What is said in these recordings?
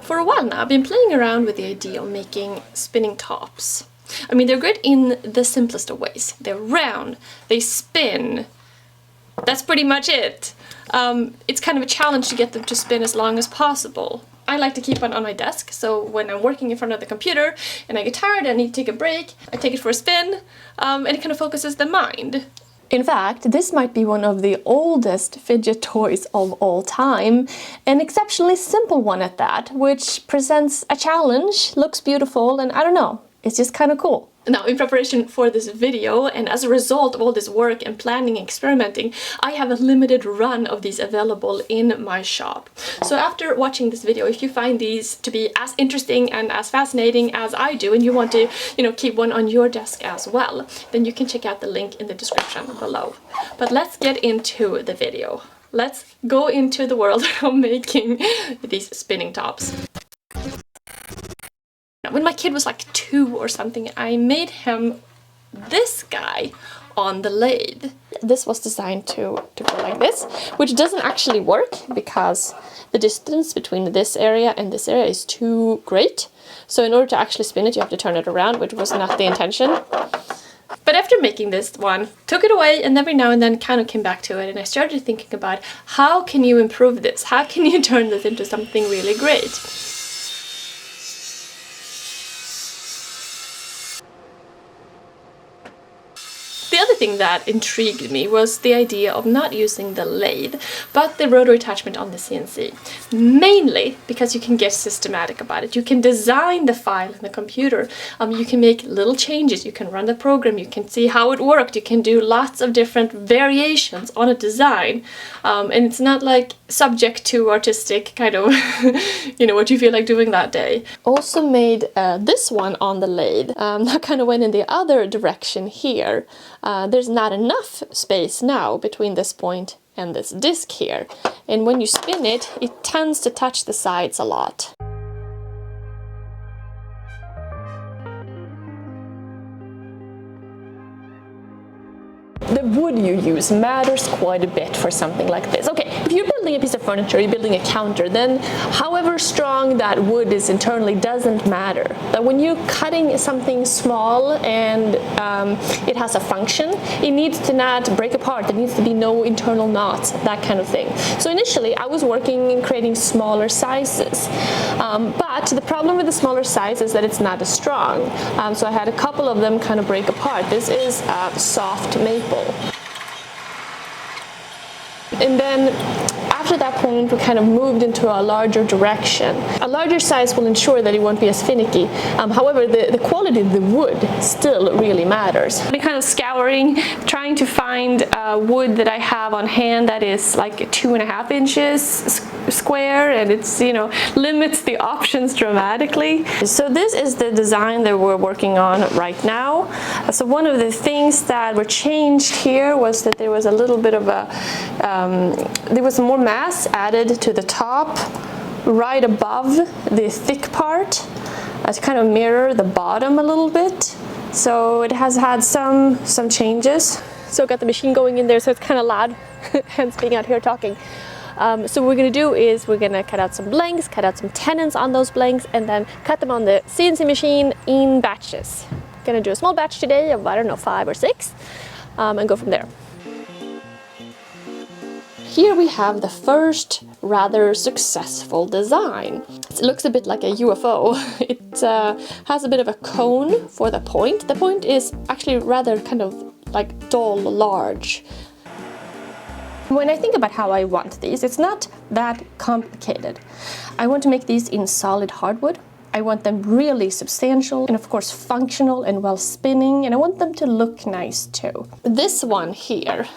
For a while now, I've been playing around with the idea of making spinning tops. I mean, they're great in the simplest of ways. They're round, they spin. That's pretty much it. It's kind of a challenge to get them to spin as long as possible. I like to keep one on my desk, so when I'm working in front of the computer and I get tired and I need to take a break, I take it for a spin, and it kind of focuses the mind. In fact, this might be one of the oldest fidget toys of all time, an exceptionally simple one at that, which presents a challenge, looks beautiful, and I don't know, it's just kind of cool. Now, in preparation for this video, and as a result of all this work and planning and experimenting, I have a limited run of these available in my shop. So after watching this video, if you find these to be as interesting and as fascinating as I do, and you want to, keep one on your desk as well, then you can check out the link in the description below. But let's get into the video. Let's go into the world of making these spinning tops. When my kid was like 2 or something, I made him this guy on the lathe. This was designed to go like this, which doesn't actually work because the distance between this area and this area is too great. So in order to actually spin it, you have to turn it around, which was not the intention. But after making this one, took it away, and every now and then kind of came back to it, and I started thinking about how can you improve this? How can you turn this into something really great? The other thing that intrigued me was the idea of not using the lathe, but the rotary attachment on the CNC. Mainly because you can get systematic about it. You can design the file in the computer. You can make little changes. You can run the program. You can see how it worked. You can do lots of different variations on a design. And it's not like subject to artistic kind of, what you feel like doing that day. Also made this one on the lathe. That kind of went in the other direction here. There's not enough space now between this point and this disc here, and when you spin it, it tends to touch the sides a lot. The wood you use matters quite a bit for something like this. Okay, if you're building a piece of furniture, you're building a counter, then however strong that wood is internally doesn't matter. But when you're cutting something small and it has a function, it needs to not break apart. There needs to be no internal knots, that kind of thing. So initially, I was working in creating smaller sizes. But the problem with the smaller size is that it's not as strong. So I had a couple of them kind of break apart. This is soft maple. And then after that point, we kind of moved into a larger direction. A larger size will ensure that it won't be as finicky. However, the quality of the wood still really matters. I've been kind of scouring, trying to find wood that I have on hand that is like 2.5 inches square, and it's, limits the options dramatically. So this is the design that we're working on right now. So one of the things that were changed here was that there was a little bit of there was more mass added to the top right above the thick part to kind of mirror the bottom a little bit. So it has had some changes. So got the machine going in there, so it's kind of loud, hence being out here talking. So what we're going to do is we're going to cut out some blanks, cut out some tenons on those blanks, and then cut them on the CNC machine in batches. Going to do a small batch today of, I don't know, 5 or 6, and go from there. Here we have the first rather successful design. It looks a bit like a UFO. It has a bit of a cone for the point. The point is actually rather kind of like dull, large. When I think about how I want these, it's not that complicated. I want to make these in solid hardwood. I want them really substantial and of course functional and well spinning, and I want them to look nice too. This one here,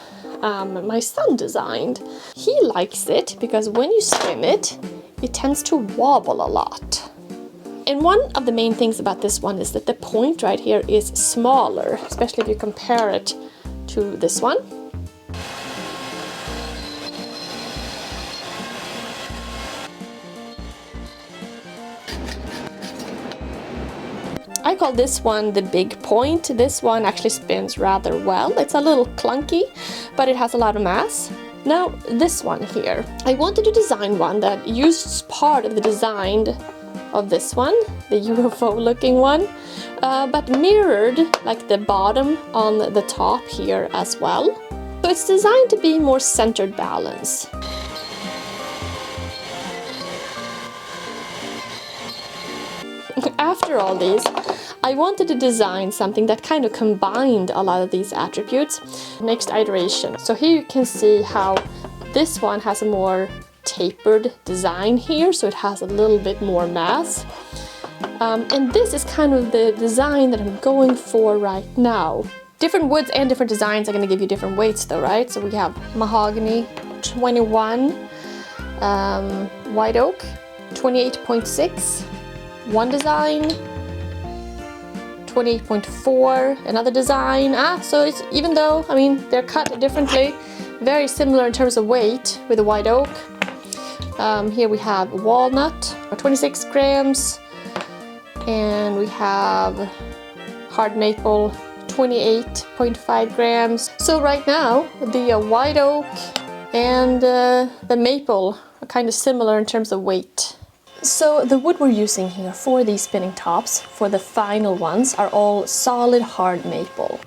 my son designed. He likes it because when you spin it, it tends to wobble a lot. And one of the main things about this one is that the point right here is smaller, especially if you compare it to this one. I call this one the big point. This one actually spins rather well. It's a little clunky, but it has a lot of mass. Now, this one here. I wanted to design one that used part of the design of this one, the UFO looking one, but mirrored like the bottom on the top here as well. So it's designed to be more centered balance. After all these, I wanted to design something that kind of combined a lot of these attributes. Next iteration. So here you can see how this one has a more tapered design here, so it has a little bit more mass. And this is kind of the design that I'm going for right now. Different woods and different designs are going to give you different weights though, right? So we have mahogany, 21, white oak, 28.6, one design, 28.4, another design. So it's, even though, I mean, they're cut differently, very similar in terms of weight with the white oak. Here we have walnut, 26 grams, and we have hard maple, 28.5 grams. So right now, the white oak and the maple are kind of similar in terms of weight. So the wood we're using here for these spinning tops, for the final ones, are all solid hard maple.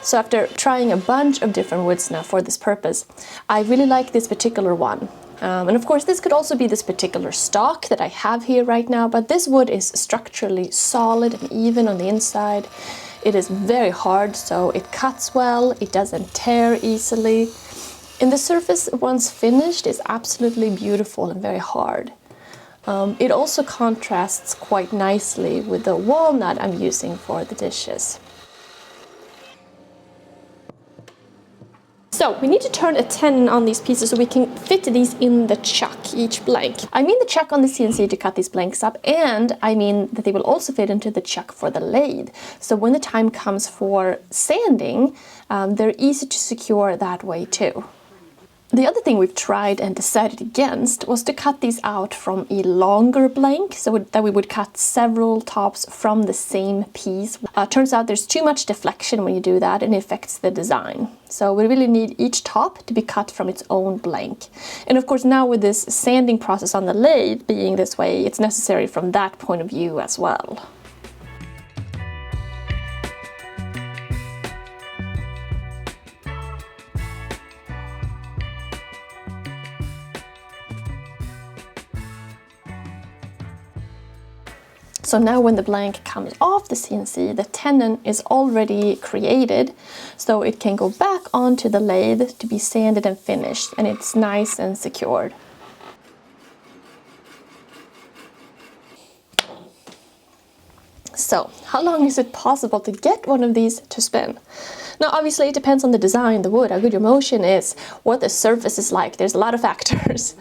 So after trying a bunch of different woods now for this purpose, I really like this particular one. And of course this could also be this particular stock that I have here right now, but this wood is structurally solid and even on the inside. It is very hard, so it cuts well, it doesn't tear easily. And the surface, once finished, is absolutely beautiful and very hard. It also contrasts quite nicely with the walnut I'm using for the dishes. So we need to turn a tenon on these pieces so we can fit these in the chuck, each blank. I mean the chuck on the CNC to cut these blanks up, and I mean that they will also fit into the chuck for the lathe. So when the time comes for sanding, they're easy to secure that way too. The other thing we've tried and decided against was to cut these out from a longer blank, so that we would cut several tops from the same piece. Turns out there's too much deflection when you do that and it affects the design. So we really need each top to be cut from its own blank. And of course now with this sanding process on the lathe being this way, it's necessary from that point of view as well. So now when the blank comes off the CNC, the tenon is already created, so it can go back onto the lathe to be sanded and finished, and it's nice and secured. So, how long is it possible to get one of these to spin? Now obviously it depends on the design, the wood, how good your motion is, what the surface is like. There's a lot of factors.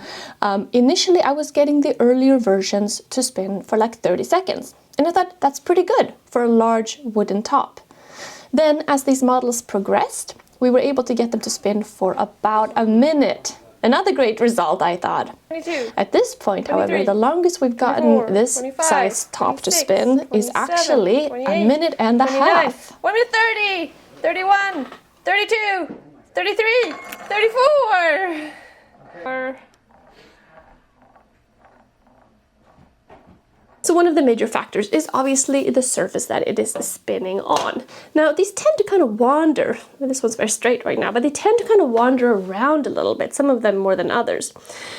Initially I was getting the earlier versions to spin for like 30 seconds. And I thought that's pretty good for a large wooden top. Then as these models progressed, we were able to get them to spin for about a minute. Another great result, I thought. 22, At this point, however, the longest we've gotten 24, this 25, size top 26, to spin is 27, actually 28, a minute and a 29, half. 1 minute 30, 31, 32, 33, 34. So one of the major factors is obviously the surface that it is spinning on. Now these tend to kind of wander, this one's very straight right now, but they tend to kind of wander around a little bit, some of them more than others.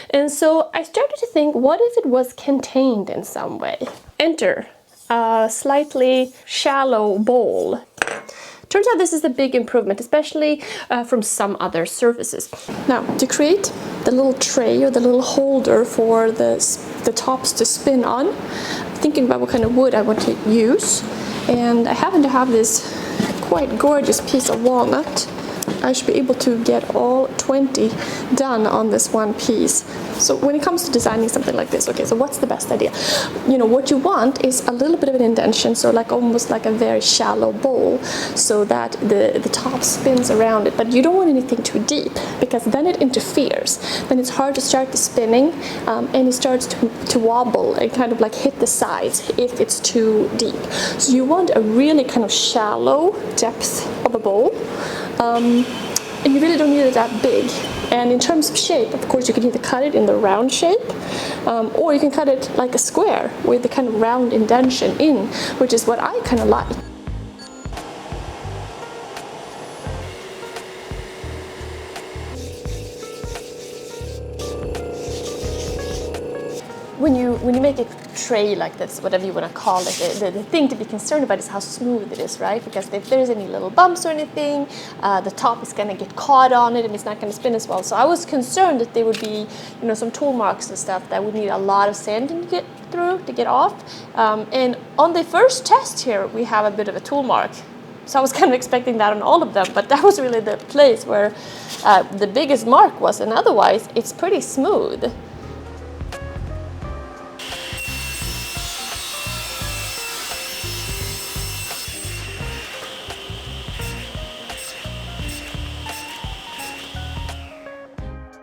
And so I started to think, what if it was contained in some way? Enter a slightly shallow bowl. Turns out this is a big improvement, especially from some other surfaces. Now, to create the little tray or the little holder for the tops to spin on, I'm thinking about what kind of wood I want to use. And I happen to have this quite gorgeous piece of walnut. I should be able to get all 20 done on this one piece. So when it comes to designing something like this, okay, so what's the best idea? You know, what you want is a little bit of an indentation, so like almost like a very shallow bowl, so that the top spins around it, but you don't want anything too deep, because then it interferes. Then it's hard to start the spinning, and it starts to wobble and kind of like hit the sides if it's too deep. So you want a really kind of shallow depth of a bowl, and you really don't need it that big. And in terms of shape, of course, you can either cut it in the round shape, or you can cut it like a square with the kind of round indentation in, which is what I kind of like. When you make a tray like this, whatever you want to call it, the thing to be concerned about is how smooth it is, right? Because if there's any little bumps or anything, the top is going to get caught on it and it's not going to spin as well. So I was concerned that there would be, you know, some tool marks and stuff that would need a lot of sanding to get through, to get off. And on the first test here, we have a bit of a tool mark. So I was kind of expecting that on all of them, but that was really the place where the biggest mark was, and otherwise it's pretty smooth.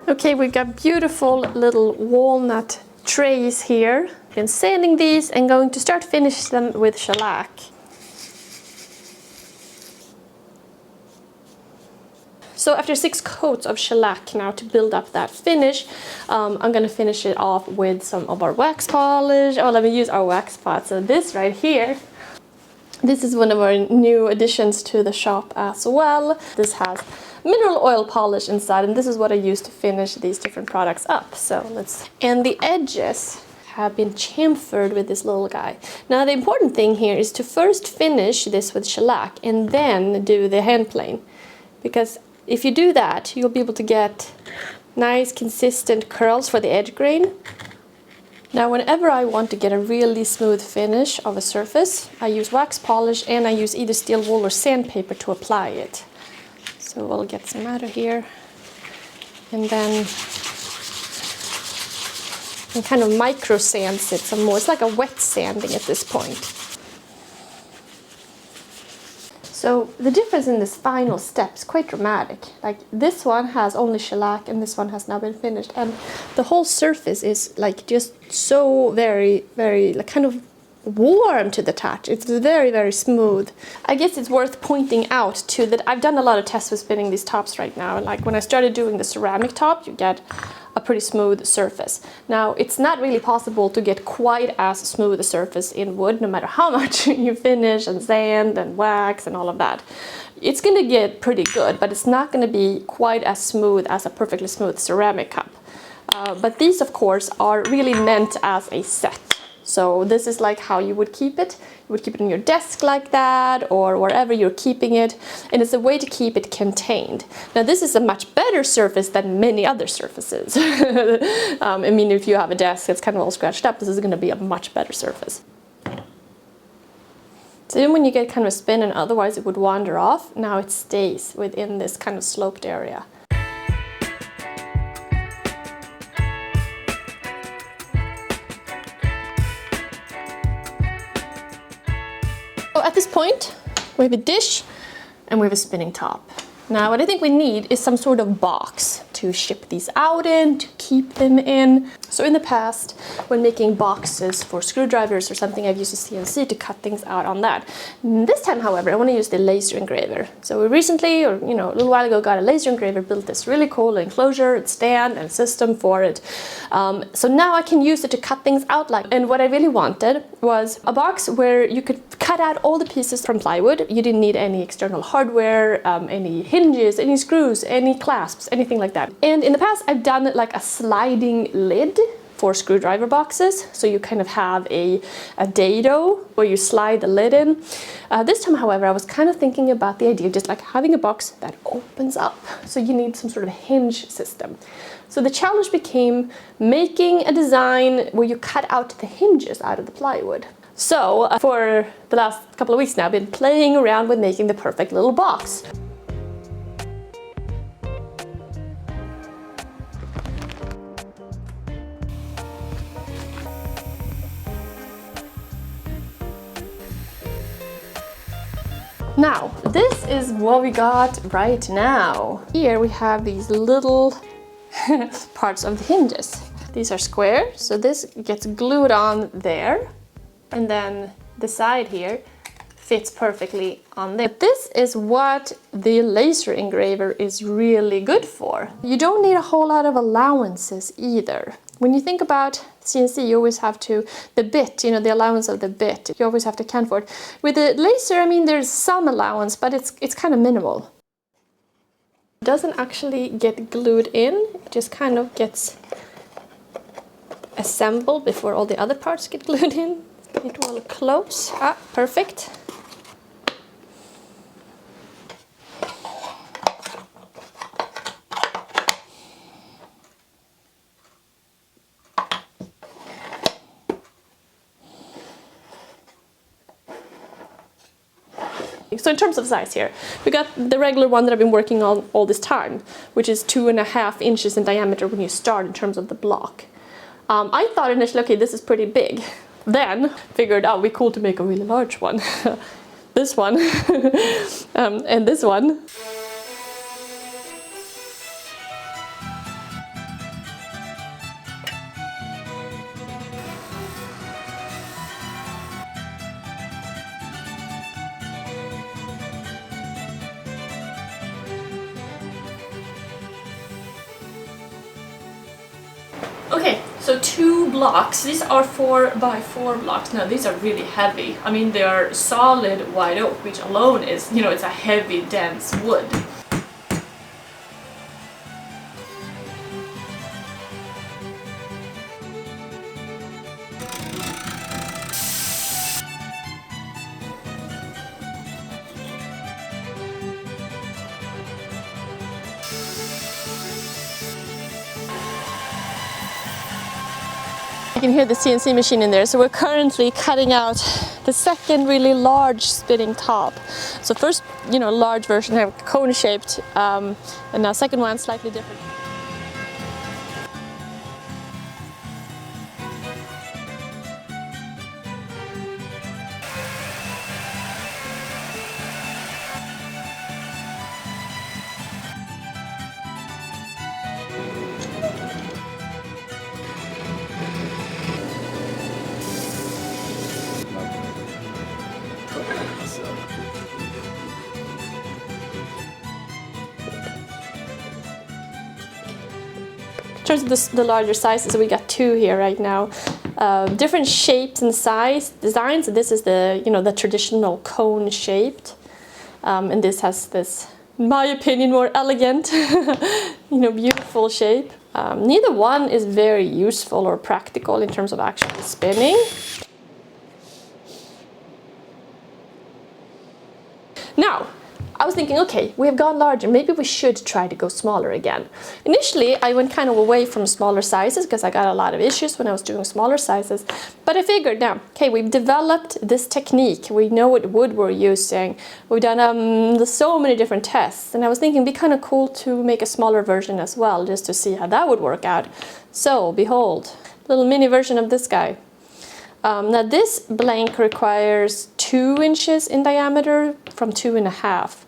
Okay, we've got beautiful little walnut trays here. Been sanding these and going to start finish them with shellac. So after 6 coats of shellac now to build up that finish, I'm going to finish it off with some of our wax polish. Oh, let me use our wax pot. So this right here, this is one of our new additions to the shop as well. This has mineral oil polish inside, and this is what I use to finish these different products up. So and the edges have been chamfered with this little guy. Now the important thing here is to first finish this with shellac and then do the hand plane, because if you do that, you'll be able to get nice consistent curls for the edge grain. Now whenever I want to get a really smooth finish of a surface, I use wax polish and I use either steel wool or sandpaper to apply it. So we'll get some out of here, and then and kind of micro sands it some more. It's like a wet sanding at this point. So the difference in this final step is quite dramatic. Like this one has only shellac and this one has now been finished, and the whole surface is like just so very, very like kind of warm to the touch. It's very, very smooth. I guess it's worth pointing out too that I've done a lot of tests with spinning these tops right now, and like when I started doing the ceramic top, you get a pretty smooth surface. Now it's not really possible to get quite as smooth a surface in wood, no matter how much you finish and sand and wax and all of that. It's gonna get pretty good, but it's not gonna be quite as smooth as a perfectly smooth ceramic cup. But these of course are really meant as a set. So this is like how you would keep it. You would keep it on your desk like that, or wherever you're keeping it. And it's a way to keep it contained. Now this is a much better surface than many other surfaces. I mean, if you have a desk that's kind of all scratched up, this is going to be a much better surface. So even when you get kind of a spin and otherwise it would wander off, now it stays within this kind of sloped area. At this point, we have a dish and we have a spinning top. Now what I think we need is some sort of box to ship these out in, to keep them in. So in the past, when making boxes for screwdrivers or something, I've used a CNC to cut things out on that. This time, however, I want to use the laser engraver. So we recently, or you know, a little while ago, got a laser engraver, built this really cool enclosure, and stand, and system for it. So now I can use it to cut things out like. And what I really wanted was a box where you could cut out all the pieces from plywood. You didn't need any external hardware, any hinges, any screws, any clasps, anything like that. And in the past, I've done it like a sliding lid for screwdriver boxes. So you kind of have a dado where you slide the lid in. This time, however, I was kind of thinking about the idea of just like having a box that opens up. So you need some sort of hinge system. So the challenge became making a design where you cut out the hinges out of the plywood. So for the last couple of weeks now, I've been playing around with making the perfect little box. Now, this is what we got right now. Here we have these little parts of the hinges. These are square, so this gets glued on there, and then the side here fits perfectly on there. This is what the laser engraver is really good for. You don't need a whole lot of allowances either. When you think about CNC, you always have to, the bit, you know, the allowance of the bit, you always have to account for it. With the laser, I mean, there's some allowance, but it's kind of minimal. It doesn't actually get glued in, it just kind of gets assembled before all the other parts get glued in. It will close. Ah, perfect. So in terms of size here, we got the regular one that I've been working on all this time, which is 2.5 inches in diameter when you start in terms of the block. I thought initially, okay, this is pretty big. Then figured out it'd be cool to make a really large one. This one and this one. Okay, so 2 blocks. These are 4x4 blocks. Now these are really heavy. I mean, they are solid white oak, which alone is, you know, it's a heavy, dense wood. You can hear the CNC machine in there. So we're currently cutting out the second really large spinning top. So first, you know, large version have cone shaped, and now second one slightly different. In terms of the larger sizes, we got 2 here right now. Different shapes and size designs. This is the, you know, the traditional cone shaped, and this has this, in my opinion, more elegant, you know, beautiful shape. Neither one is very useful or practical in terms of actually spinning. Now, I was thinking, okay, we have gone larger, maybe we should try to go smaller again. Initially, I went kind of away from smaller sizes because I got a lot of issues when I was doing smaller sizes. But I figured now, okay, we've developed this technique. We know what wood we're using. We've done so many different tests. And I was thinking it'd be kind of cool to make a smaller version as well, just to see how that would work out. So, behold, little mini version of this guy. Now this blank requires 2 inches in diameter from 2.5.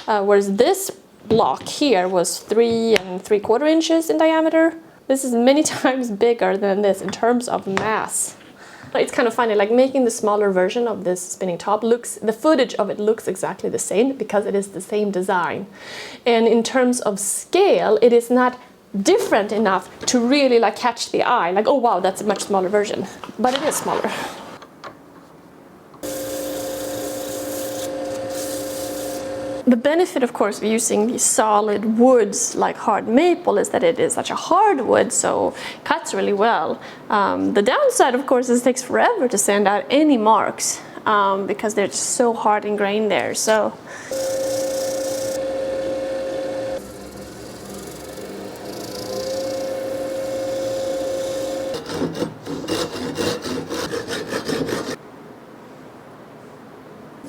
Whereas this block here was 3 3/4 inches in diameter. This is many times bigger than this in terms of mass. It's kind of funny, like making the smaller version of this spinning top the footage of it looks exactly the same because it is the same design. And in terms of scale, it is not different enough to really like catch the eye, like, oh wow, that's a much smaller version. But it is smaller. The benefit, of course, of using these solid woods like hard maple is that it is such a hard wood, so it cuts really well. The downside, of course, is it takes forever to sand out any marks because they're just so hard ingrained there. So.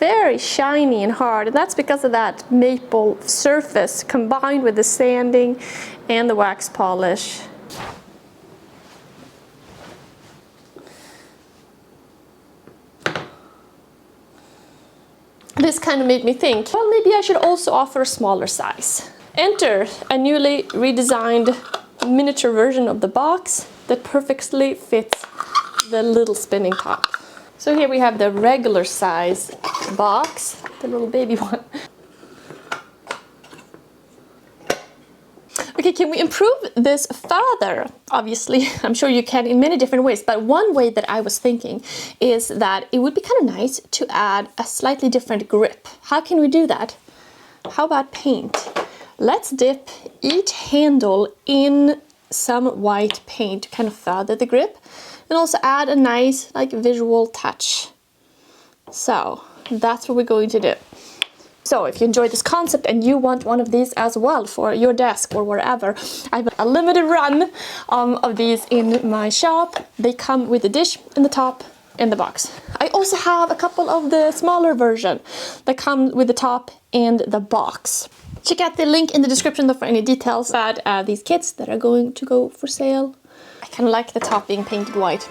Very shiny and hard, and that's because of that maple surface combined with the sanding and the wax polish. this kind of made me think, well, maybe I should also offer a smaller size. Enter a newly redesigned miniature version of the box that perfectly fits the little spinning top. So here we have the regular size box, the little baby one. Okay, can we improve this further? Obviously, I'm sure you can in many different ways, but one way that I was thinking is that it would be kind of nice to add a slightly different grip. How can we do that? How about paint? Let's dip each handle in some white paint to kind of further the grip and also add a nice like visual touch. So that's what we're going to do. So if you enjoyed this concept and you want one of these as well for your desk or wherever, I have a limited run of these in my shop. They come with the dish and the top and the box. I also have a couple of the smaller version that come with the top and the box. Check out the link in the description for any details about these kits that are going to go for sale. I kind of like the top being painted white.